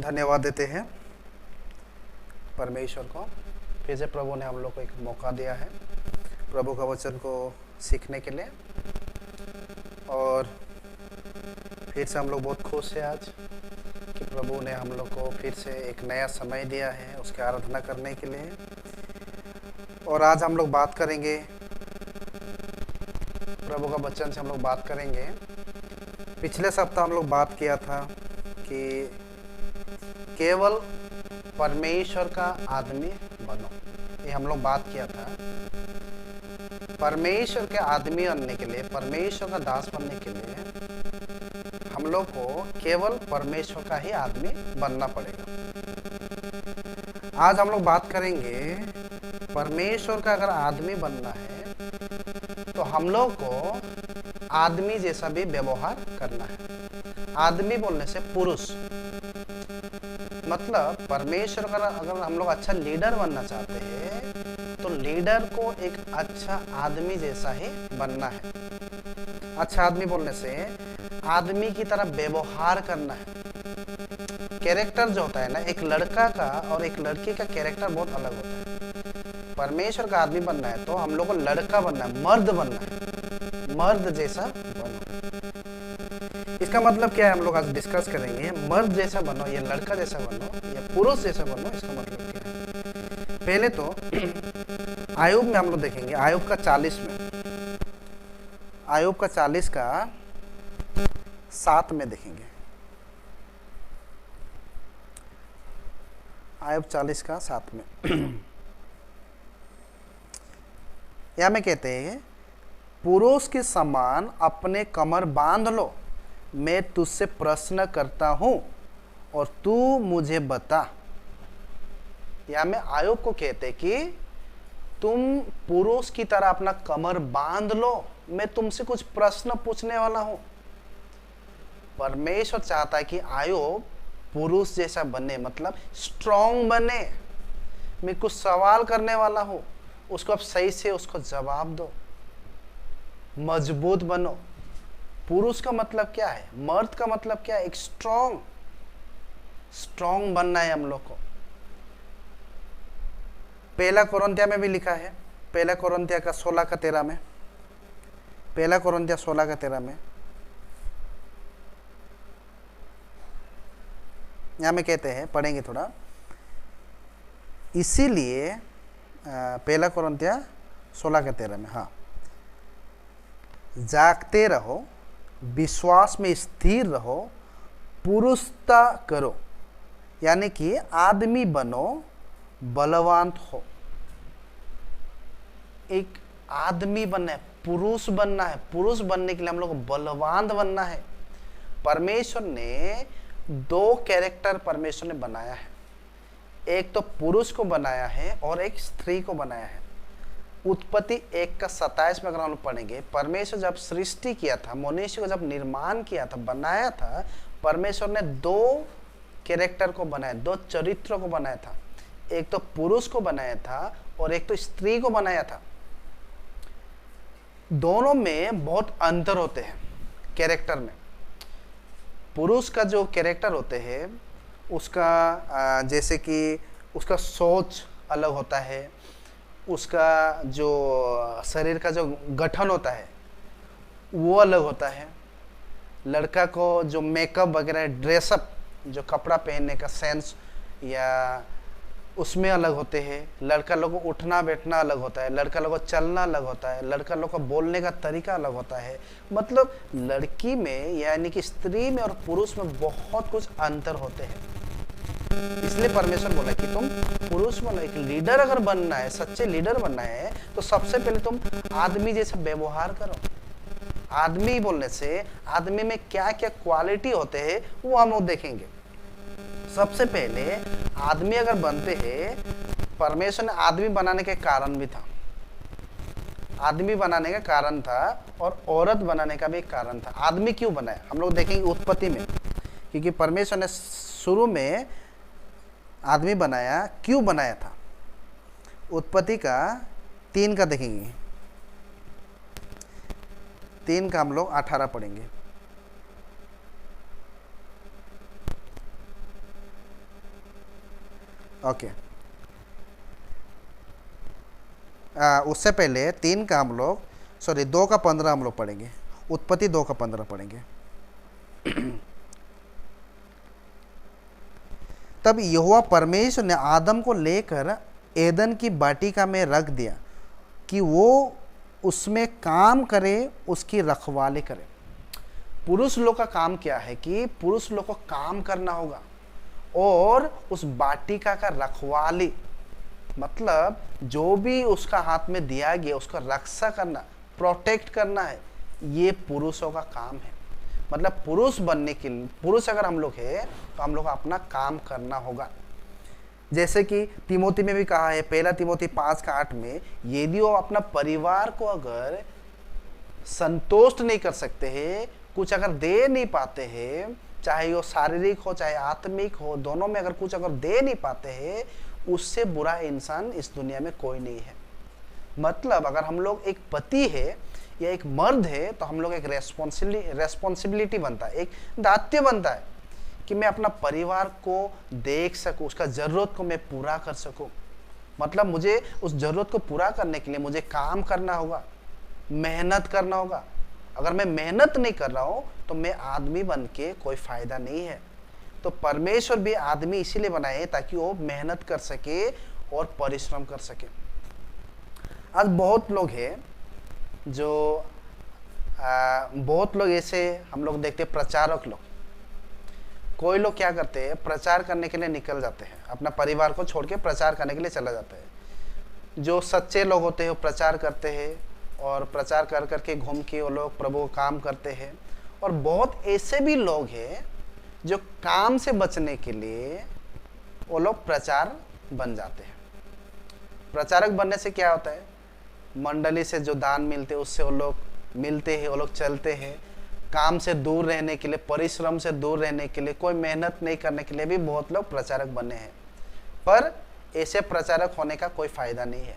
धन्यवाद देते हैं परमेश्वर को। फिर से प्रभु ने हम लोग को एक मौका दिया है प्रभु का वचन को सीखने के लिए, और फिर से हम लोग बहुत खुश हैं आज कि प्रभु ने हम लोग को फिर से एक नया समय दिया है उसकी आराधना करने के लिए। और आज हम लोग बात करेंगे, प्रभु का वचन से हम लोग बात करेंगे। पिछले सप्ताह हम लोग बात किया था कि केवल परमेश्वर का आदमी बनो, ये हम लोग बात किया था। परमेश्वर के आदमी बनने के लिए, परमेश्वर का दास बनने के लिए हम लोग को केवल परमेश्वर का ही आदमी बनना पड़ेगा। आज हम लोग बात करेंगे परमेश्वर का अगर आदमी बनना है तो हम लोग को आदमी जैसा भी व्यवहार करना है। आदमी बोलने से पुरुष, मतलब परमेश्वर का अगर हम लोग अच्छा लीडर बनना चाहते हैं तो लीडर को एक अच्छा आदमी जैसा ही बनना है। अच्छा आदमी बोलने से आदमी की तरह व्यवहार करना है। कैरेक्टर जो होता है ना, एक लड़का का और एक लड़की का कैरेक्टर बहुत अलग होता है। परमेश्वर का आदमी बनना है तो हम लोग को लड़का बनना है, मर्द बनना है, मर्द जैसा बनना। इसका मतलब क्या है हम लोग आज डिस्कस करेंगे। मर्द जैसा बनो या लड़का जैसा बनो या पुरुष जैसा बनो, इसका मतलब क्या है। पहले तो आयुब में हम लोग देखेंगे, आयुब का 40 में, आयुब का 40 का 7 में देखेंगे। आयुब 40 का 7 में यहाँ में कहते हैं, पुरुष के समान अपने कमर बांध लो, मैं तुझसे प्रश्न करता हूं और तू मुझे बता। या में आयुब को कहते कि तुम पुरुष की तरह अपना कमर बांध लो, मैं तुमसे कुछ प्रश्न पूछने वाला हूं। परमेश्वर चाहता है कि आयुब पुरुष जैसा बने, मतलब स्ट्रांग बने। मैं कुछ सवाल करने वाला हूं, उसको अब सही से उसको जवाब दो, मजबूत बनो। पुरुष का मतलब क्या है, मर्द का मतलब क्या है, एक स्ट्रांग बनना है हम लोग को। पहला कोरिन्थिया में भी लिखा है, पहला कोरिन्थिया का 16 का 13 में, पहला कोरिन्थिया 16 का 13 में यहां में कहते हैं, पढ़ेंगे थोड़ा। इसीलिए पहला कोरिन्थिया 16 का 13 में, हाँ, जागते रहो, विश्वास में स्थिर रहो, पुरुषता करो, यानी कि आदमी बनो, बलवान हो। एक आदमी बनना है, पुरुष बनना है। पुरुष बनने के लिए हम लोग को बलवान बनना है। परमेश्वर ने 2 कैरेक्टर परमेश्वर ने बनाया है, एक तो पुरुष को बनाया है और एक स्त्री को बनाया है। उत्पत्ति 1 का 27 में अगर हम पढ़ेंगे, परमेश्वर जब सृष्टि किया था, मनुष्य को जब निर्माण किया था, बनाया था, परमेश्वर ने 2 कैरेक्टर को बनाया, 2 चरित्रों को बनाया था। एक तो पुरुष को बनाया था और एक तो स्त्री को बनाया था। दोनों में बहुत अंतर होते हैं कैरेक्टर में। पुरुष का जो कैरेक्टर होते हैं उसका जैसे कि उसका सोच अलग होता है, उसका जो शरीर का जो गठन होता है वो अलग होता है। लड़का को जो मेकअप वगैरह, ड्रेसअप, जो कपड़ा पहनने का सेंस या उसमें अलग होते हैं। लड़का लोग को उठना बैठना अलग होता है, लड़का लोग को चलना अलग होता है, लड़का लोग को बोलने का तरीका अलग होता है। मतलब लड़की में यानी कि स्त्री में और पुरुष में बहुत कुछ अंतर होते हैं। इसलिए परमेश्वर बोला कि तुम पुरुष बनो। एक लीडर अगर बनना है, सच्चे लीडर बनना है तो सबसे पहले तुम आदमी जैसा व्यवहार करो। आदमी बोलने से आदमी में क्या क्या क्वालिटी होते हैं वो हम लोग देखेंगे। सबसे पहले आदमी अगर बनते हैं, परमेश्वर ने आदमी बनाने के कारण भी था, आदमी बनाने का कारण था और औरत बनाने का भी एक कारण था। आदमी क्यों बनाया हम लोग देखेंगे उत्पत्ति में, क्योंकि परमेश्वर ने शुरू में आदमी बनाया। क्यों बनाया था, उत्पत्ति का 3 का देखेंगे, 3 का हम लोग 18 पढ़ेंगे। ओके, उससे पहले 3 का हम लोग, सॉरी 2 का 15 हम लोग पढ़ेंगे। उत्पत्ति 2 का 15 पढ़ेंगे। तब यहोवा परमेश्वर ने आदम को लेकर एदन की वाटिका में रख दिया कि वो उसमें काम करे, उसकी रखवाली करे। पुरुष लोग का काम क्या है कि पुरुष लोग को काम करना होगा और उस वाटिका का रखवाली, मतलब जो भी उसका हाथ में दिया गया उसका रक्षा करना, प्रोटेक्ट करना है, ये पुरुषों का काम है। मतलब पुरुष बनने के लिए, पुरुष अगर हम लोग है तो हम लोग को अपना काम करना होगा। जैसे कि तिमोथी में भी कहा है, 1 तिमोथी 5:8 में, यदि वो अपना परिवार को अगर संतुष्ट नहीं कर सकते हैं, कुछ अगर दे नहीं पाते हैं, चाहे वो शारीरिक हो चाहे आत्मिक हो, दोनों में अगर कुछ अगर दे नहीं पाते हैं, उससे बुरा इंसान इस दुनिया में कोई नहीं है। मतलब अगर हम लोग एक पति है या एक मर्द है तो हम लोग एक रेस्पॉन्सिबिलिटी बनता है, एक दायित्व बनता है कि मैं अपना परिवार को देख सकूं, उसका ज़रूरत को मैं पूरा कर सकूं। मतलब मुझे उस ज़रूरत को पूरा करने के लिए मुझे काम करना होगा, मेहनत करना होगा। अगर मैं मेहनत नहीं कर रहा हूं तो मैं आदमी बन के कोई फ़ायदा नहीं है। तो परमेश्वर भी आदमी इसीलिए बनाए ताकि वो मेहनत कर सके और परिश्रम कर सके। आज बहुत लोग हैं जो बहुत लोग ऐसे हम लोग देखते हैं, प्रचारक लोग, कोई लोग क्या करते हैं, प्रचार करने के लिए निकल जाते हैं, अपना परिवार को छोड़ के प्रचार करने के लिए चला जाता है। जो सच्चे लोग होते हैं वो प्रचार करते हैं और प्रचार कर करके घूम के वो लोग प्रभु का काम करते हैं। और बहुत ऐसे भी लोग हैं जो काम से बचने के लिए वो लोग प्रचार बन जाते हैं। प्रचारक बनने से क्या होता है, मंडली से जो दान मिलते हैं उससे वो लोग मिलते हैं, वो लोग चलते हैं। काम से दूर रहने के लिए, परिश्रम से दूर रहने के लिए, कोई मेहनत नहीं करने के लिए भी बहुत लोग प्रचारक बने हैं, पर ऐसे प्रचारक होने का कोई फायदा नहीं है।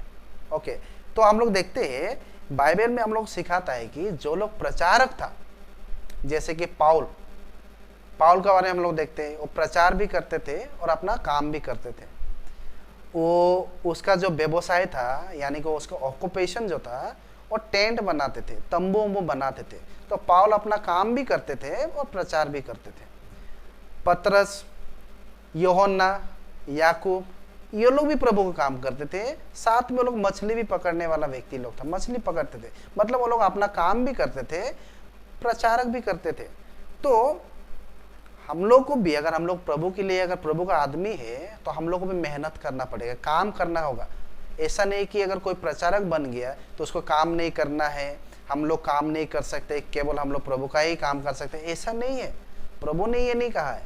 ओके, तो हम लोग देखते हैं बाइबल में हम लोग सिखाता है कि जो लोग प्रचारक था, जैसे कि पाउल का बारे में हम लोग देखते हैं, वो प्रचार भी करते थे और अपना काम भी करते थे। वो उसका जो व्यवसाय था, यानी कि उसका ऑक्यूपेशन जो था, वो टेंट बनाते थे, तंबू वंबू बनाते थे। तो पाउल अपना काम भी करते थे और प्रचार भी करते थे। पतरस, यूहन्ना, याकूब, ये लोग भी प्रभु का काम करते थे। साथ में वो लोग मछली भी पकड़ने वाला व्यक्ति लोग था, मछली पकड़ते थे। मतलब वो लोग अपना काम भी करते थे, प्रचारक भी करते थे। तो हम लोग को भी, अगर हम लोग प्रभु के लिए, अगर प्रभु का आदमी है तो हम लोग को भी मेहनत करना पड़ेगा, काम करना होगा। ऐसा नहीं कि अगर कोई प्रचारक बन गया तो उसको काम नहीं करना है, हम लोग काम नहीं कर सकते, केवल हम लोग प्रभु का ही काम कर सकते हैं, ऐसा नहीं है। प्रभु ने ये नहीं कहा है।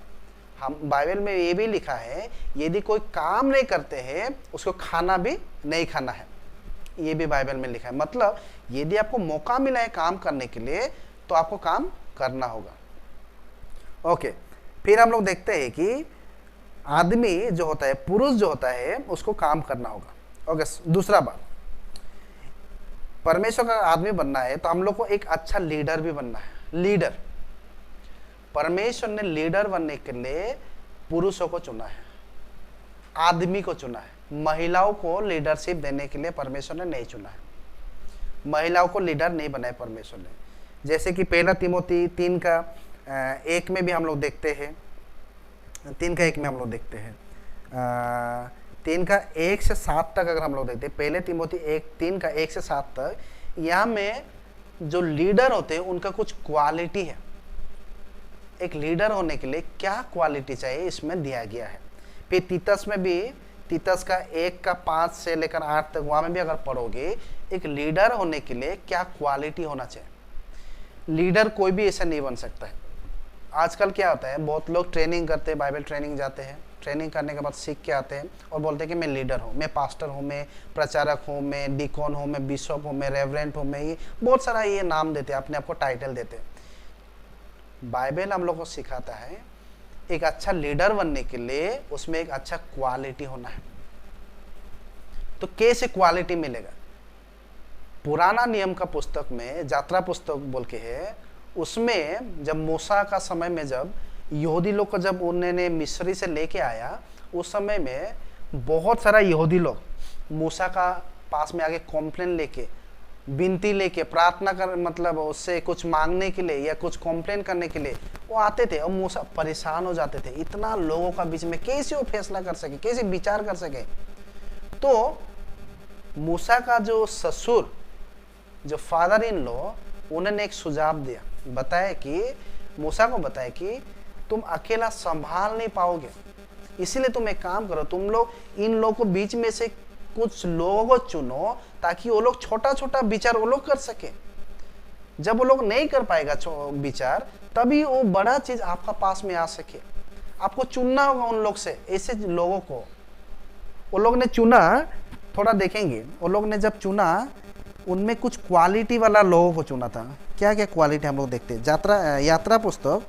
हम बाइबल में ये भी लिखा है, यदि कोई काम नहीं करते हैं उसको खाना भी नहीं खाना है, ये भी बाइबल में लिखा है। मतलब यदि आपको मौका मिला है काम करने के लिए तो आपको काम करना होगा। ओके, फिर हम लोग देखते हैं कि आदमी जो होता है, पुरुष जो होता है, उसको काम करना होगा। ओके, दूसरा बात, परमेश्वर का आदमी बनना है तो हम लोग को एक अच्छा लीडर भी बनना है। लीडर, परमेश्वर ने लीडर बनने के लिए पुरुषों को चुना है, आदमी को चुना है। महिलाओं को लीडरशिप देने के लिए परमेश्वर ने नहीं चुना है, महिलाओं को लीडर नहीं बनाया परमेश्वर ने। जैसे कि 1 तिमोथी 3:1 में भी हम लोग देखते हैं, 3:1 में हम लोग देखते हैं, 3:1 से 7 तक अगर हम लोग देखते हैं, 1 तिमोथी 3:1 से 7 तक, यहाँ में जो लीडर होते हैं उनका कुछ क्वालिटी है। एक लीडर होने के लिए क्या क्वालिटी चाहिए इसमें दिया गया है। फिर तीतस में भी, तीतस का 1:5 से लेकर 8 तक, वहाँ में भी अगर पढ़ोगे, एक लीडर होने के लिए क्या क्वालिटी होना चाहिए। लीडर कोई भी ऐसा नहीं बन सकता है। आजकल क्या होता है, बहुत लोग ट्रेनिंग करते हैं, बाइबल ट्रेनिंग जाते हैं, ट्रेनिंग करने के बाद सीख के आते हैं और बोलते हैं कि मैं लीडर हूँ, मैं पास्टर हूँ, मैं प्रचारक हूँ, मैं डिकॉन हूँ, मैं बिशप हूँ, मैं रेवरेंट हूँ, मैं ये बहुत सारा ये नाम देते हैं, अपने आप को टाइटल देते हैं। बाइबल हम लोग को सिखाता है एक अच्छा लीडर बनने के लिए उसमें एक अच्छा क्वालिटी होना है। तो कैसे क्वालिटी मिलेगा? पुराना नियम का पुस्तक में, यात्रा पुस्तक बोल के है, उसमें जब मूसा का समय में, जब यहूदी लोग को जब उन्होंने मिस्री से लेके आया, उस समय में बहुत सारा यहूदी लोग मूसा का पास में आके कॉम्प्लेन लेके, विनती लेके, प्रार्थना कर, मतलब उससे कुछ मांगने के लिए या कुछ कॉम्प्लेन करने के लिए वो आते थे, और मूसा परेशान हो जाते थे, इतना लोगों का बीच में कैसे वो फैसला कर सके, कैसे विचार कर सके। तो मूसा का जो ससुर, जो फादर इन लॉ, उन्होंने एक सुझाव दिया, बताया कि मूसा को बताया कि तुम अकेला संभाल नहीं पाओगे, इसीलिए तुम एक काम करो, तुम लोग इन लोगों को बीच में से कुछ लोगों को चुनो ताकि वो लोग छोटा छोटा विचार वो लोग कर सके। जब वो लोग नहीं कर पाएगा विचार, तभी वो बड़ा चीज आपका पास में आ सके। आपको चुनना होगा उन लोग से, ऐसे लोगों को वो लोग ने चुना। थोड़ा देखेंगे, वो लोग ने जब चुना, उनमें कुछ क्वालिटी वाला लोगों को चुना था। क्या क्या क्वालिटी हम लोग देखते हैं, यात्रा पुस्तक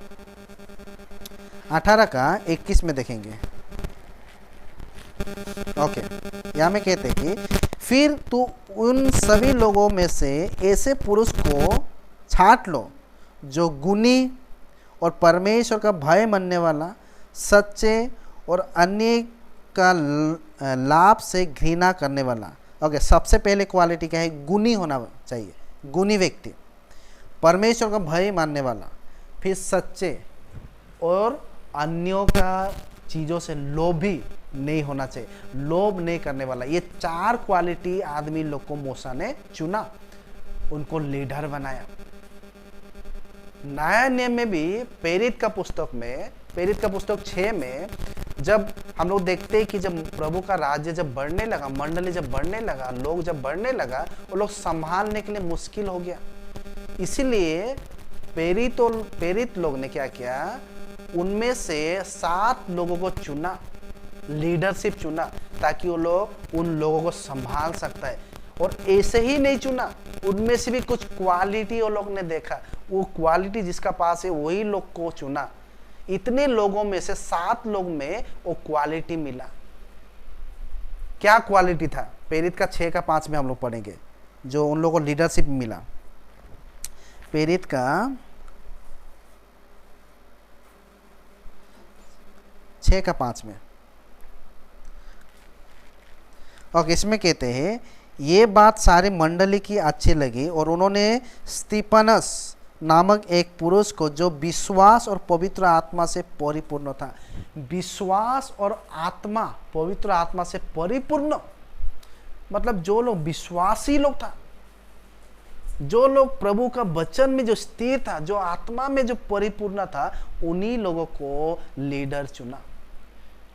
18 का 21 में देखेंगे। ओके, यहाँ में कहते हैं कि फिर तू उन सभी लोगों में से ऐसे पुरुष को छांट लो जो गुणी और परमेश्वर का भय मानने वाला, सच्चे और अन्य का लाभ से घृणा करने वाला। ओके, सबसे पहले क्वालिटी क्या है? गुणी होना चाहिए, गुणी व्यक्ति, परमेश्वर का भय मानने वाला, फिर सच्चे और अन्यों का चीज़ों से लोभी नहीं होना चाहिए, लोभ नहीं करने वाला। ये 4 क्वालिटी आदमी लोग को मूसा ने चुना, उनको लीडर बनाया। नया नियम में भी प्रेरित का पुस्तक 6 में जब हम लोग देखते हैं कि जब प्रभु का राज्य जब बढ़ने लगा, मंडली जब बढ़ने लगा, लोग जब बढ़ने लगा, वो लोग संभालने के लिए मुश्किल हो गया। इसीलिए प्रेरित लोग ने क्या किया, उनमें से 7 लोगों को चुना, लीडरशिप चुना, ताकि वो लोग उन लोगों को संभाल सकता है। और ऐसे ही नहीं चुना, उनमें से भी कुछ क्वालिटी वो लोग ने देखा, वो क्वालिटी जिसका पास है वही लोग को चुना। इतने लोगों में से 7 लोग में वो क्वालिटी मिला। क्या क्वालिटी था? प्रेरित का 6 का 5 में हम लोग पढ़ेंगे, जो उन लोगों को लीडरशिप मिला। प्रेरित का 6 का 5 में। और इसमें कहते हैं, ये बात सारी मंडली की अच्छी लगी और उन्होंने स्तिफनस नामक एक पुरुष को, जो विश्वास और पवित्र आत्मा से परिपूर्ण था। विश्वास और आत्मा, पवित्र आत्मा से परिपूर्ण, मतलब जो लोग विश्वासी लोग था, जो लोग प्रभु का वचन में जो स्थिर था, जो आत्मा में जो परिपूर्ण था, उन्हीं लोगों को लीडर चुना।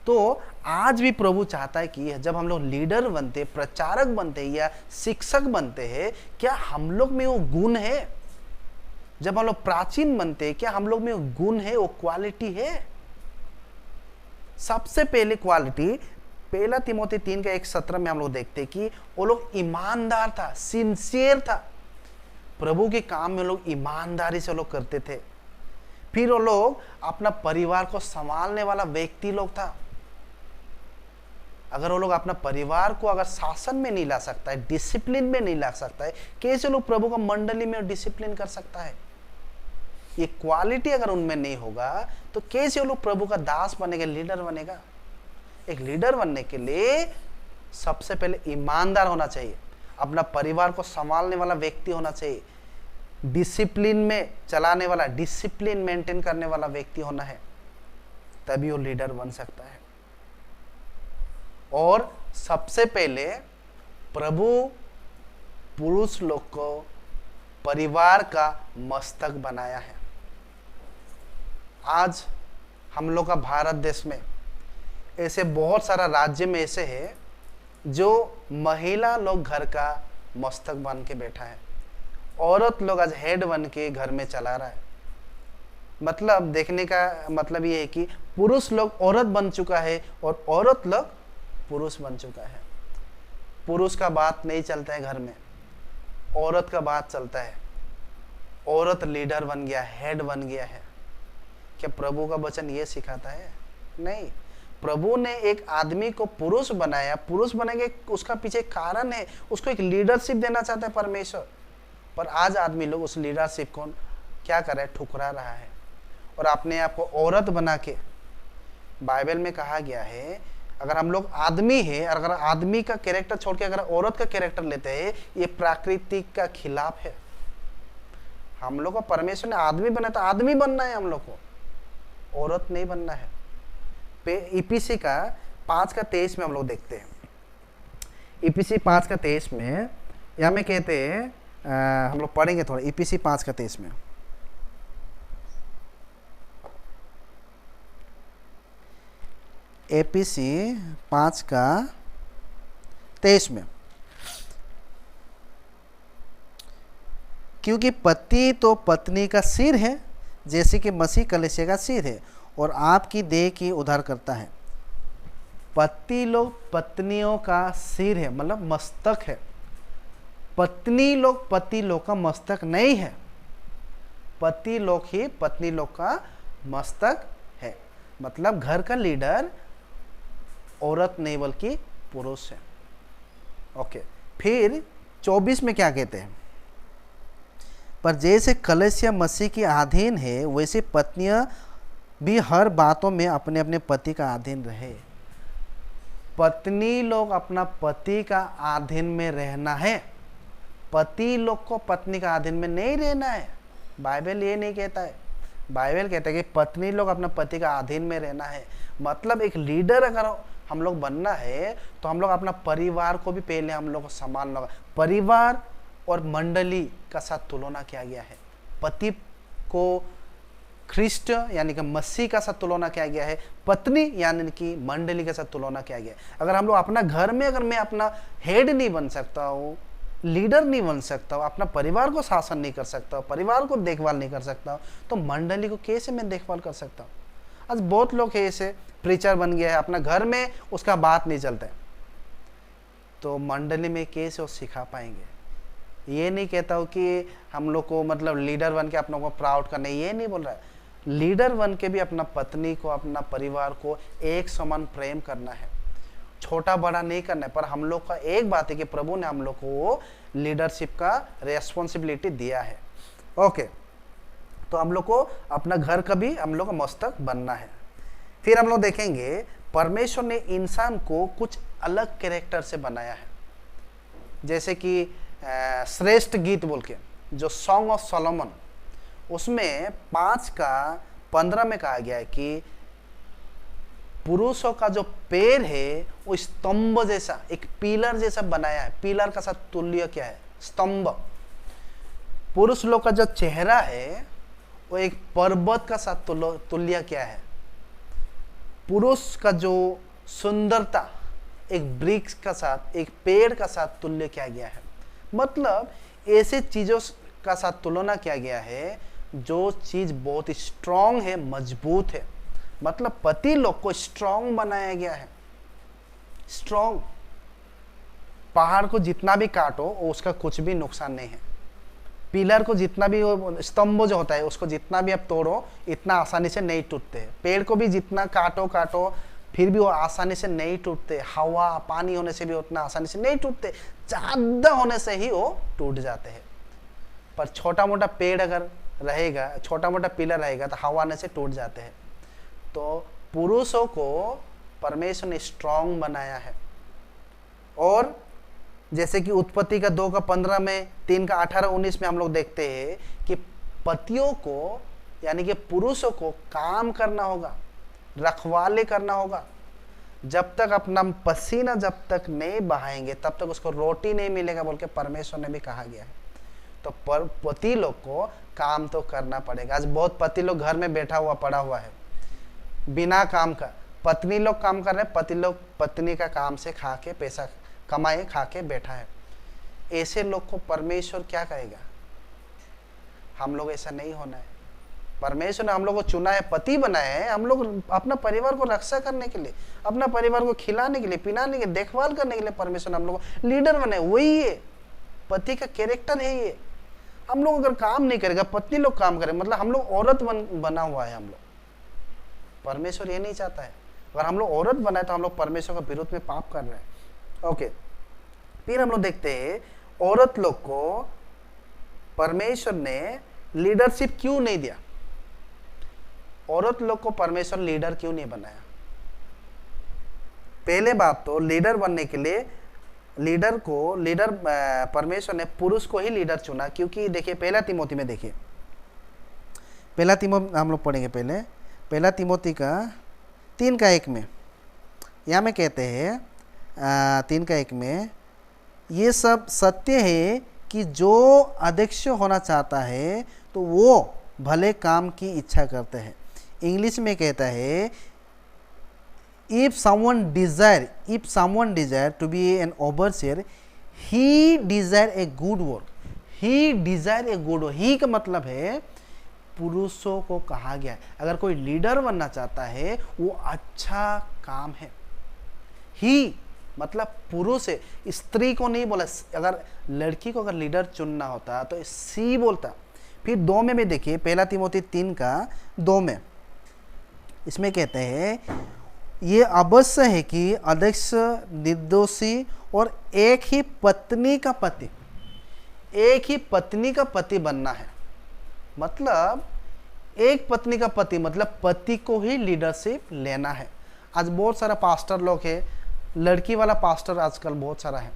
तो आज भी प्रभु चाहता है कि जब हम लोग लीडर बनते, प्रचारक बनते या शिक्षक बनते हैं, क्या हम लोग में वो गुण है? जब हम लोग प्राचीन बनते, क्या हम लोग में वो गुण है, वो क्वालिटी है? सबसे पहले क्वालिटी 1 तिमोथी 3 का 1:17 में हम लोग देखते हैं कि वो लोग ईमानदार था, सिंसियर था। प्रभु के काम में लोग ईमानदारी से लोग करते थे। फिर वो लोग अपना परिवार को संभालने वाला व्यक्ति लोग था। अगर वो लोग अपना परिवार को अगर शासन में नहीं ला सकता है, डिसिप्लिन में नहीं ला सकता है, कैसे लोग प्रभु का मंडली में डिसिप्लिन कर सकता है? ये क्वालिटी अगर उनमें नहीं होगा तो कैसे वो लोग प्रभु का दास बनेगा, लीडर बनेगा? एक लीडर बनने के लिए सबसे पहले ईमानदार होना चाहिए, अपना परिवार को संभालने वाला व्यक्ति होना चाहिए, डिसिप्लिन में चलाने वाला, डिसिप्लिन मेंटेन करने वाला व्यक्ति होना है, तभी वो लीडर बन सकता है। और सबसे पहले प्रभु पुरुष लोग को परिवार का मस्तक बनाया है। आज हम लोग का भारत देश में ऐसे बहुत सारा राज्य में ऐसे है जो महिला लोग घर का मस्तक बन के बैठा है, औरत लोग आज हेड बन के घर में चला रहा है। मतलब देखने का मतलब ये है कि पुरुष लोग औरत बन चुका है और औरत लोग पुरुष बन चुका है। पुरुष का बात नहीं चलता है घर में, औरत का बात चलता है। औरत लीडर बन गया, हेड बन गया है। क्या प्रभु का वचन ये सिखाता है? नहीं। प्रभु ने एक आदमी को पुरुष बनाया, पुरुष बनेंगे उसका पीछे कारण है, उसको एक लीडरशिप देना चाहता है परमेश्वर। पर आज आदमी लोग उस लीडरशिप को क्या कर रहा है? ठुकरा रहा है और अपने आप को औरत बना के। बाइबल में कहा गया है, अगर हम लोग आदमी है, अगर आदमी का कैरेक्टर छोड़ के अगर औरत का कैरेक्टर लेते हैं, ये प्रकृति का खिलाफ है। हम लोग को परमेश्वर ने आदमी बनाया तो आदमी बनना है, हम लोग को औरत नहीं बनना है। ईपीसी का 5:23 में हम लोग देखते हैं। ईपीसी 5:23 में यहाँ में कहते हैं, हम लोग पढ़ेंगे थोड़ा ईपीसी 5:23 में। एपीसी 5:23 में, क्योंकि पति तो पत्नी का सिर है, जैसे कि मसीह कलीसिया का सिर है और आपकी देह की उद्धार करता है। पति लोग पत्नियों का सिर है, मतलब मस्तक है। पत्नी लोग पति लोग का मस्तक नहीं है, पति लोग ही पत्नी लोग का मस्तक है। मतलब घर का लीडर औरत नहीं बल्कि पुरुष है। ओके, फिर 24 में क्या कहते हैं, पर जैसे कलीसिया मसीह की अधीन है, वैसे पत्नियां भी हर बातों में अपने अपने पति का अधीन रहे। पत्नी लोग अपना पति का अधीन में रहना है, पति लोग को पत्नी का अधीन में नहीं रहना है। बाइबल ये नहीं कहता है, बाइबल कहता है कि पत्नी लोग अपना पति का अधीन में रहना है। मतलब एक लीडर अगर हम लोग बनना है तो हम लोग अपना परिवार को भी पहले हम लोग को संभालना होगा। परिवार और मंडली का साथ तुलना किया गया है। पति को ख्रिस्ट यानी कि मसीह का साथ तुलना किया गया है, पत्नी यानी कि मंडली के साथ तुलना किया गया है। अगर हम लोग अपना घर में, अगर मैं अपना हेड नहीं बन सकता हूँ, लीडर नहीं बन सकता हूँ, अपना परिवार को शासन नहीं कर सकता हूँ, परिवार को देखभाल नहीं कर सकता हूँ, तो मंडली को कैसे मैं देखभाल कर सकता हूँ। आज बहुत लोग है ऐसे, प्रीचर बन गया है, अपना घर में उसका बात नहीं चलता है, तो मंडली में कैसे वो सिखा पाएंगे। ये नहीं कहता हूँ कि हम लोग को मतलब लीडर बन के अपनों को प्राउड करना, ये नहीं बोल रहा है। लीडर बन के भी अपना पत्नी को, अपना परिवार को एक समान प्रेम करना है, छोटा बड़ा नहीं करना है। पर हम लोग का एक बात है कि प्रभु ने हम लोग को लीडरशिप का रेस्पॉन्सिबिलिटी दिया है। ओके, तो हम लोग को अपना घर का भी हम लोग का मस्तक बनना है। फिर हम लोग देखेंगे परमेश्वर ने इंसान को कुछ अलग कैरेक्टर से बनाया है। जैसे कि श्रेष्ठ गीत बोल के जो सॉन्ग ऑफ सोलोमन, उसमें 5:15 में कहा गया है कि पुरुषों का जो पैर है वो स्तंभ जैसा, एक पिलर जैसा बनाया है। पिलर का साथ तुल्य क्या है? स्तंभ। पुरुष लोग का जो चेहरा है वो एक पर्वत का साथ तुल्य क्या है? पुरुष का जो सुंदरता एक वृक्ष का साथ, एक पेड़ का साथ तुल्य किया गया है। मतलब ऐसे चीजों का साथ तुलना किया गया है जो चीज बहुत स्ट्रांग है, मजबूत है। मतलब पति लोग को स्ट्रांग बनाया गया है। स्ट्रांग, पहाड़ को जितना भी काटो उसका कुछ भी नुकसान नहीं है। पिलर को जितना भी, स्तंभ जो होता है उसको जितना भी आप तोड़ो इतना आसानी से नहीं टूटते हैं। पेड़ को भी जितना काटो फिर भी वो आसानी से नहीं टूटते। हवा पानी होने से भी उतना आसानी से नहीं टूटते, ज्यादा होने से ही वो टूट जाते हैं। पर छोटा मोटा पेड़ अगर रहेगा, छोटा मोटा पिलर रहेगा तो हवा आने से टूट जाते हैं। तो पुरुषों को परमेश्वर ने स्ट्रांग बनाया है। और जैसे कि उत्पत्ति का 2:15 में, 3:18-19 में हम लोग देखते हैं कि पतियों को यानी कि पुरुषों को काम करना होगा, रखवाले करना होगा। जब तक अपना पसीना जब तक नहीं बहाएंगे तब तक उसको रोटी नहीं मिलेगा बोल के परमेश्वर ने भी कहा गया है। तो पति लोग को काम तो करना पड़ेगा। आज बहुत पति लोग घर में बैठा हुआ पड़ा हुआ है बिना काम का। पत्नी लोग काम कर रहे हैं, पति लोग पत्नी का काम से खा के, पैसा कमाए खा के बैठा है। ऐसे लोग को परमेश्वर क्या कहेगा? हम लोग ऐसा नहीं होना है। परमेश्वर ने हम लोग को चुना है, पति बनाया है हम लोग अपना परिवार को रक्षा करने के लिए, अपना परिवार को खिलाने के लिए, पिलाने के लिए, देखभाल करने के लिए परमेश्वर ने हम लोग को लीडर बनाए। वही है पति का कैरेक्टर है ये। हम लोग अगर काम नहीं करेगा, पत्नी लोग काम करें, मतलब हम लोग औरत बना हुआ है हम लोग। परमेश्वर ये नहीं चाहता है। अगर हम लोग औरत बनाए तो हम लोग परमेश्वर के विरुद्ध में पाप कर रहे हैं। ओके, फिर हम लोग देखते हैं औरत लोग को परमेश्वर ने लीडरशिप क्यों नहीं दिया? औरत लोग को परमेश्वर लीडर क्यों नहीं बनाया? पहले बात तो लीडर बनने के लिए लीडर परमेश्वर ने पुरुष को ही लीडर चुना, क्योंकि देखिए पहला तिमोथी में देखिए, पहला तिमोथी हम लोग पढ़ेंगे पहले, पहला तिमोथी का 3:1 में, यहाँ में कहते हैं 3:1 में, ये सब सत्य है कि जो अध्यक्ष होना चाहता है तो वो भले काम की इच्छा करते हैं। इंग्लिश में कहता है if someone desire to be an overseer, he desire a good work, he का मतलब है पुरुषों को कहा गया है, अगर कोई लीडर बनना चाहता है वो अच्छा काम है। ही मतलब पुरुष है, स्त्री को नहीं बोला। अगर लड़की को अगर लीडर चुनना होता तो सी बोलता। फिर 2 में भी देखिए, पहला तिमोथी 3:2 में, इसमें कहते हैं ये अवश्य है कि अध्यक्ष निर्दोषी और एक ही पत्नी का पति बनना है। मतलब एक पत्नी का पति मतलब पति को ही लीडरशिप लेना है। आज बहुत सारा पास्टर लोग है, लड़की वाला पास्टर आजकल बहुत सारा है।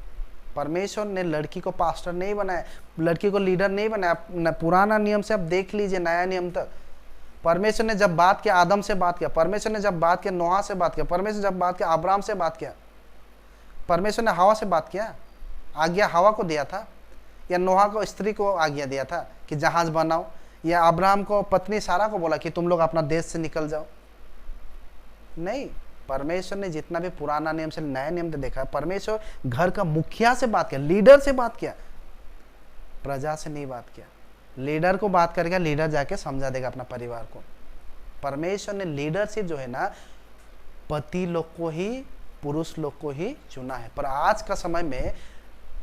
परमेश्वर ने लड़की को पास्टर नहीं बनाया, लड़की को लीडर नहीं बनाया। पुराना नियम से आप देख लीजिए नया नियम तक, परमेश्वर ने जब बात किया आदम से बात किया, परमेश्वर ने जब बात किया नोहा से बात किया, परमेश्वर जब बात किया अब्राहम से बात किया, परमेश्वर ने हवा से बात किया, आज्ञा हवा को दिया था, या नोहा को स्त्री को आज्ञा दिया था कि जहाज बनाओ, या अब्राहम को पत्नी सारा को बोला कि तुम लोग अपना देश से निकल जाओ? नहीं, परमेश्वर ने जितना भी पुराना नियम से नया नियम से देखा, परमेश्वर घर का मुखिया से बात किया, लीडर से बात किया, प्रजा से नहीं बात किया। लीडर को बात करेगा, लीडर जाके समझा देगा अपना परिवार को। परमेश्वर ने लीडरशिप जो है ना पति लोग को ही, पुरुष लोग को ही चुना है। पर आज का समय में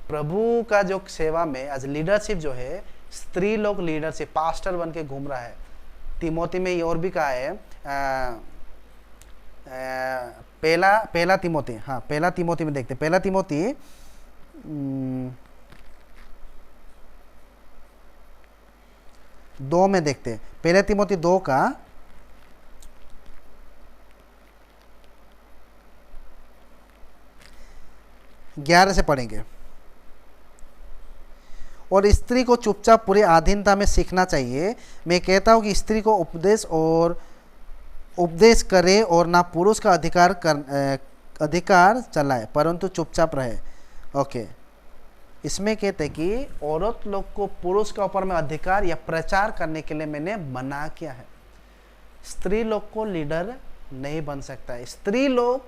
प्रभु का जो सेवा में आज लीडरशिप जो है, स्त्री लोग लीडरशिप पास्टर बन के घूम रहा है। तिमोथी में ये और भी कहा है, पहला तिमोथी, हाँ पहला तिमोथी में देखते, पहला तिमोथी 2 में देखते, पहले तिमोथी 2:11 से पढ़ेंगे। और स्त्री को चुपचाप पूरी अधीनता में सीखना चाहिए। मैं कहता हूँ कि स्त्री को उपदेश करे और ना पुरुष का अधिकार चलाए, परंतु चुपचाप रहे। ओके, इसमें कहते हैं कि औरत लोग को पुरुष के ऊपर में अधिकार या प्रचार करने के लिए मैंने मना किया है। स्त्री लोग को लीडर नहीं बन सकता है। स्त्री लोग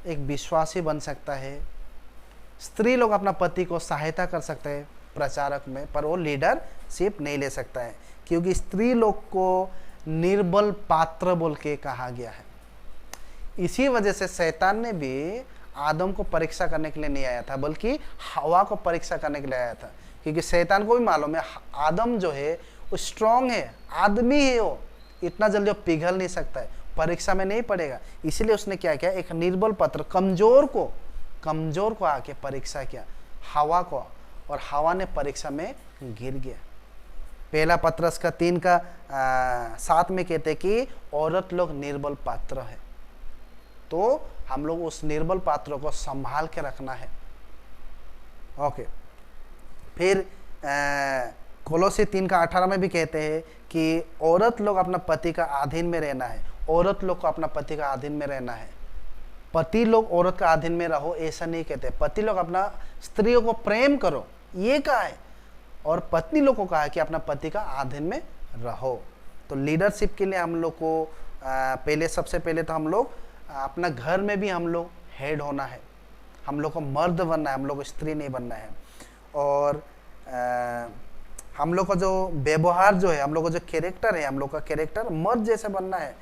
एक विश्वासी बन सकता है, स्त्री लोग अपना पति को सहायता कर सकते हैं प्रचारक में, पर वो लीडरशिप नहीं ले सकता है, क्योंकि स्त्री लोग को निर्बल पात्र बोल के कहा गया है। इसी वजह से शैतान ने भी आदम को परीक्षा करने के लिए नहीं आया था, बल्कि हवा को परीक्षा करने के लिए आया था, क्योंकि शैतान को भी मालूम है आदम जो है वो स्ट्रांग है, आदमी है, वो इतना जल्दी वो पिघल नहीं सकता है, परीक्षा में नहीं पड़ेगा। इसीलिए उसने क्या किया, एक निर्बल पात्र कमजोर को आके परीक्षा किया, हवा को, और हवा ने परीक्षा में गिर गया। पहला पत्रस का 3:7 में कहते कि औरत लोग निर्बल पात्र है, तो हम लोग उस निर्बल पात्रों को संभाल के रखना है। ओके, फिर कोलोसी 3:18 में भी कहते हैं कि औरत लोग अपना पति का अधीन में रहना है, औरत लोग को अपना पति का अधीन में रहना है। पति लोग औरत का अधीन में रहो ऐसा नहीं कहते, पति लोग अपना स्त्रियों को प्रेम करो ये कहा है, और पत्नी लोग को कहा है कि अपना पति का अधीन में रहो। तो लीडरशिप के लिए हम लोग को सबसे पहले तो हम लोग अपना घर में भी हम लोग हेड होना है, हम लोग को मर्द बनना है, हम लोग को स्त्री नहीं बनना है। और हम लोग का जो व्यवहार जो है, हम लोग का जो कैरेक्टर है, हम लोग का कैरेक्टर मर्द जैसे बनना है।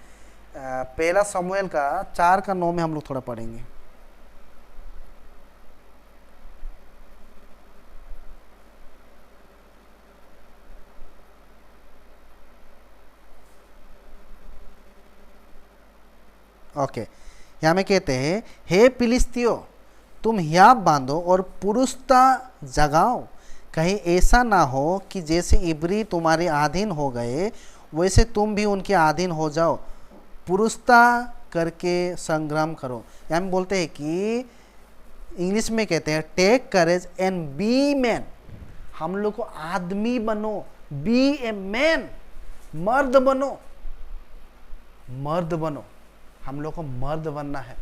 पहला शमूएल का 4:9 में हम लोग थोड़ा पढ़ेंगे। ओके, यहाँ में कहते हैं, हे फिलिस्तियों तुम हियाव बांधो और पुरुषता जगाओ, कहीं ऐसा ना हो कि जैसे इब्री तुम्हारे अधीन हो गए वैसे तुम भी उनके अधीन हो जाओ। पुरुषता करके संग्राम करो। हम बोलते हैं कि इंग्लिश में कहते हैं take courage and be man. हम लोग को आदमी बनो, बी ए मैन, मर्द बनो, मर्द बनो। हम लोग को मर्द बनना है।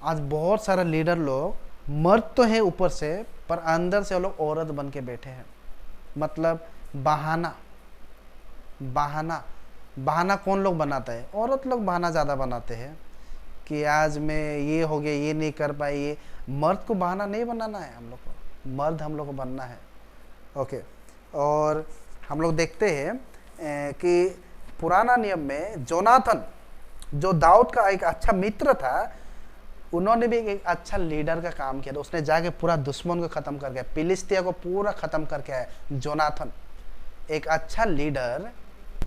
आज बहुत सारा लीडर लोग मर्द तो है ऊपर से, पर अंदर से वो लोग औरत बन के बैठे हैं। मतलब बहाना, बहाना, बहाना कौन लोग बनाता है? औरत लोग बहाना ज़्यादा बनाते हैं कि आज मैं ये हो गया, ये नहीं कर पाई। ये मर्द को बहाना नहीं बनाना है, हम लोग को मर्द हम लोग को बनना है। ओके। और हम लोग देखते हैं कि पुराना नियम में जोनाथन, जो दाऊद का एक अच्छा मित्र था, उन्होंने भी एक अच्छा लीडर का काम किया था। उसने जाके पूरा दुश्मन को ख़त्म करके, फिलिस्तिया को पूरा ख़त्म करके आया जोनाथन। एक अच्छा लीडर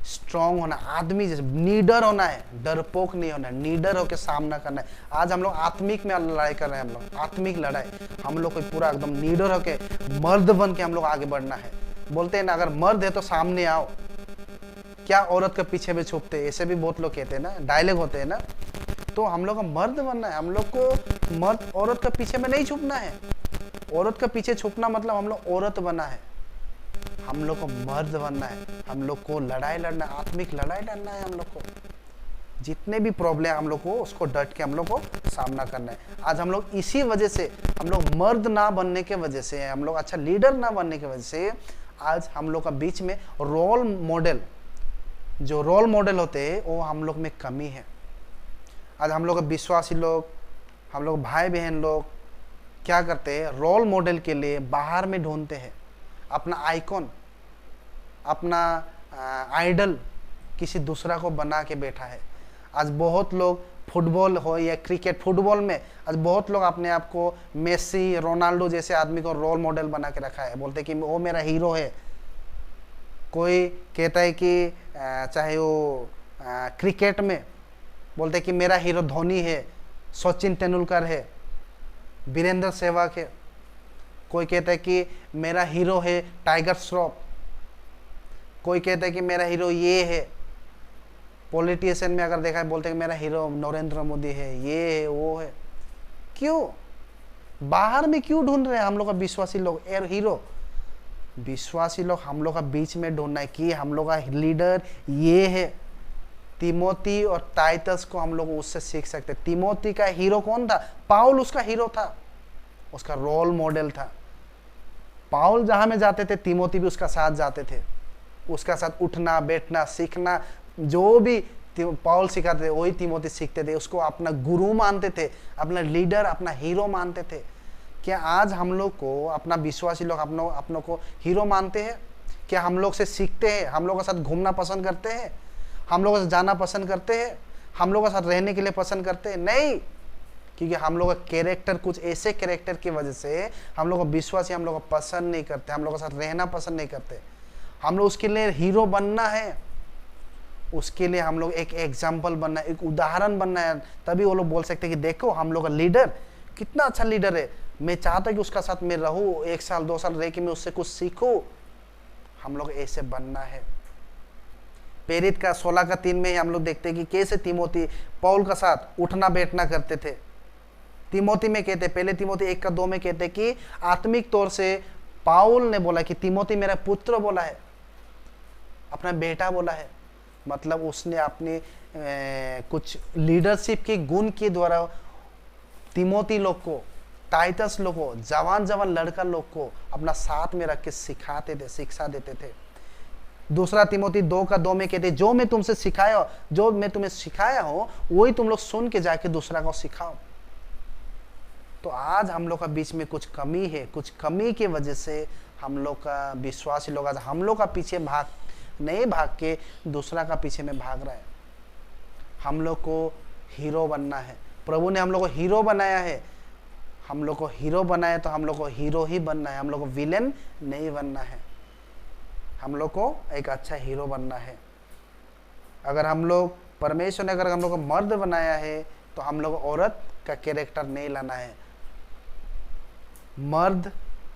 स्ट्रांग होना, आदमी जैसे नीडर होना है, डरपोक नहीं होना, नीडर होकर सामना करना है। आज हम लोग आत्मिक में लड़ाई कर रहे हैं, हम लोग आत्मिक लड़ाई। हम लोग को पूरा एकदम नीडर होकर मर्द बन के हम लोग आगे बढ़ना है। बोलते हैं ना, अगर मर्द है तो सामने आओ, क्या औरत के पीछे में छुपते, ऐसे भी बहुत लोग कहते हैं ना, डायलॉग होते हैं ना। तो हम लोग को मर्द बनना है। हम लोग को मर्द औरत के पीछे में नहीं छुपना है। औरत के पीछे छुपना मतलब हम लोग औरत बना है। हम लोग को मर्द बनना है। हम लोग को लड़ाई लड़ना, आत्मिक लड़ाई लड़ना है। हम लोग को जितने भी प्रॉब्लम हम लोग को, उसको डट के हम लोग को सामना करना है। आज हम लोग इसी वजह से, हम लोग मर्द ना बनने के वजह से, हम लोग अच्छा लीडर ना बनने की वजह से, आज हम लोग का बीच में रोल मॉडल, जो रोल मॉडल होते हैं वो हम लोग में कमी है। आज हम लोग विश्वासी लोग, हम लोग भाई बहन लोग क्या करते हैं? रोल मॉडल के लिए बाहर में ढूंढते हैं अपना आइकॉन, अपना आइडल किसी दूसरा को बना के बैठा है। आज बहुत लोग फुटबॉल हो या क्रिकेट, फुटबॉल में आज बहुत लोग अपने आप को मेसी, रोनाल्डो जैसे आदमी को रोल मॉडल बना के रखा है। बोलते कि वो मेरा हीरो है। कोई कहता है कि चाहे वो क्रिकेट में बोलते कि मेरा हीरो धोनी है, सचिन तेंदुलकर है, वीरेंद्र सहवाग है। कोई कहता है कि मेरा हीरो है टाइगर श्रॉफ। कोई कहता है कि मेरा हीरो ये है। पॉलिटिशियन में अगर देखा है बोलते हैं कि मेरा हीरो नरेंद्र मोदी है, ये है, वो है। क्यों बाहर में क्यों ढूंढ रहे हैं हम लोग का विश्वासी लोग एर हीरो? विश्वासी लोग हम लोग का बीच में ढूंढना है कि हम लोग का लीडर ये है। तिमोथी और टाइटस को हम लोग उससे सीख सकते। तिमोथी का हीरो कौन था? पाउल उसका हीरो था, उसका रोल मॉडल था। पाउल जहां में जाते थे, तिमोथी भी उसका साथ जाते थे। उसका साथ उठना बैठना सीखना, जो भी पाउल सिखाते थे वही तिमोथी सीखते थे। उसको अपना गुरु मानते थे, अपना लीडर, अपना हीरो मानते थे। क्या आज हम लोग को, अपना विश्वासी लोग अपनों को हीरो मानते हैं? क्या हम लोग से सीखते हैं? हम लोग के साथ घूमना पसंद करते हैं? हम लोगों से जाना पसंद करते हैं? हम लोगों के साथ रहने के लिए पसंद करते हैं? नहीं, क्योंकि हम लोग का कैरेक्टर, कुछ ऐसे कैरेक्टर की वजह से हम लोग को विश्वासी हम लोग को पसंद नहीं करते, हम लोग के साथ रहना पसंद नहीं करते। हम लोग उसके लिए हीरो बनना है, उसके लिए हम लोग एक एग्जाम्पल बनना है, एक उदाहरण बनना है। तभी वो लोग बोल सकते हैं कि देखो हम लोग का लीडर कितना अच्छा लीडर है, मैं चाहता कि उसका साथ मैं रहूं, 1 साल 2 साल रह के मैं उससे कुछ सीखूं। हम लोग ऐसे बनना है। प्रेरित का 16:3 में हम लोग देखते हैं कि कैसे तिमोथी पौल का साथ उठना बैठना करते थे। तिमोथी में कहते, पहले तिमोथी 1:2 में कहते कि आत्मिक तौर से पाउल ने बोला कि तिमोथी मेरा पुत्र बोला है, अपना बेटा बोला है। मतलब उसने अपने कुछ लीडरशिप के गुण के द्वारा तिमोथी लोग को, टाइटस लोग को, जवान जवान लड़का लोग को अपना साथ में रख के सिखाते थे, शिक्षा देते थे। दूसरा तिमोथी 2:2 में कहते, जो मैं तुमसे सिखाया, जो मैं तुम्हें सिखाया हूं वही तुम लोग सुन के जाके दूसरा को सिखाओ। तो आज हम लोग का बीच में कुछ कमी है, कुछ कमी की वजह से हम लोग का विश्वासी लोग आज हम लोग का पीछे नहीं भाग के दूसरा का पीछे में भाग रहा है। हम लोग को हीरो बनना है। प्रभु ने हम लोग को हीरो बनाया है। हम लोग को हीरो बनाया तो हम लोग को हीरो ही बनना है, हम लोग को विलेन नहीं बनना है। हम लोग को एक अच्छा हीरो बनना है। अगर हम लोग, परमेश्वर ने अगर हम लोग को मर्द बनाया है तो हम लोग औरत का कैरेक्टर नहीं लाना है। मर्द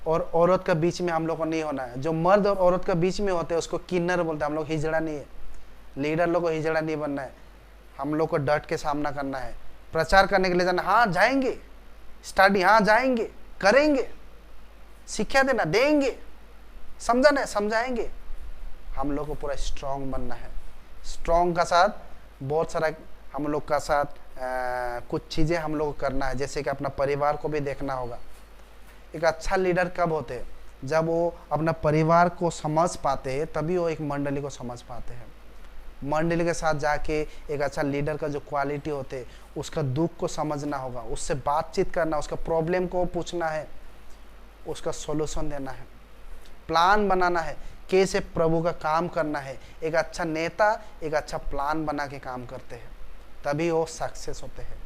और औरत का बीच में हम लोग को नहीं होना है। जो मर्द और औरत का बीच में होते हैं उसको किन्नर बोलते हैं। हम लोग हिजड़ा नहीं है। लीडर लोग को हिजड़ा नहीं बनना है। हम लोग को डट के सामना करना है, प्रचार करने के लिए जाना, हाँ जाएंगे, स्टडी, हाँ जाएंगे, करेंगे, शिक्षा देना, देंगे, समझाना, समझाएंगे। हम लोग को पूरा स्ट्रांग बनना है। स्ट्रांग का साथ बहुत सारा हम लोग का साथ कुछ चीज़ें हम लोग को करना है, जैसे कि अपना परिवार को भी देखना होगा। एक अच्छा लीडर कब होते हैं? जब वो अपना परिवार को समझ पाते हैं, तभी वो एक मंडली को समझ पाते हैं। मंडली के साथ जाके एक अच्छा लीडर का जो क्वालिटी होते हैं, उसका दुख को समझना होगा, उससे बातचीत करना, उसका प्रॉब्लम को पूछना है, उसका सॉल्यूशन देना है, प्लान बनाना है, कैसे प्रभु का काम करना है। एक अच्छा नेता एक अच्छा प्लान बना के काम करते हैं, तभी वो सक्सेस होते हैं।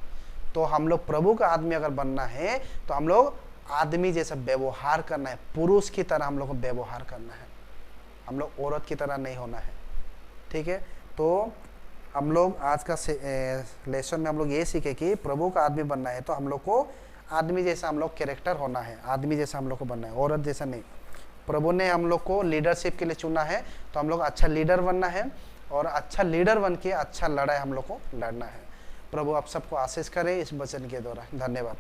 तो हम लोग प्रभु का आदमी अगर बनना है तो हम लोग आदमी जैसा व्यवहार करना है, पुरुष की तरह हम लोग को व्यवहार करना है, हम लोग औरत की तरह नहीं होना है। ठीक है, तो हम लोग आज का लेसन में हम लोग ये सीखे कि प्रभु का आदमी बनना है तो हम लोग को आदमी जैसा हम लोग कैरेक्टर होना है, आदमी जैसा हम लोग को बनना है, औरत जैसा नहीं। प्रभु ने हम लोग को लीडरशिप के लिए चुना है, तो हम लोग अच्छा लीडर बनना है, और अच्छा लीडर बन के अच्छा लड़ाई हम लोग को लड़ना है। प्रभु आप सबको आशीष करे इस वचन के द्वारा। धन्यवाद।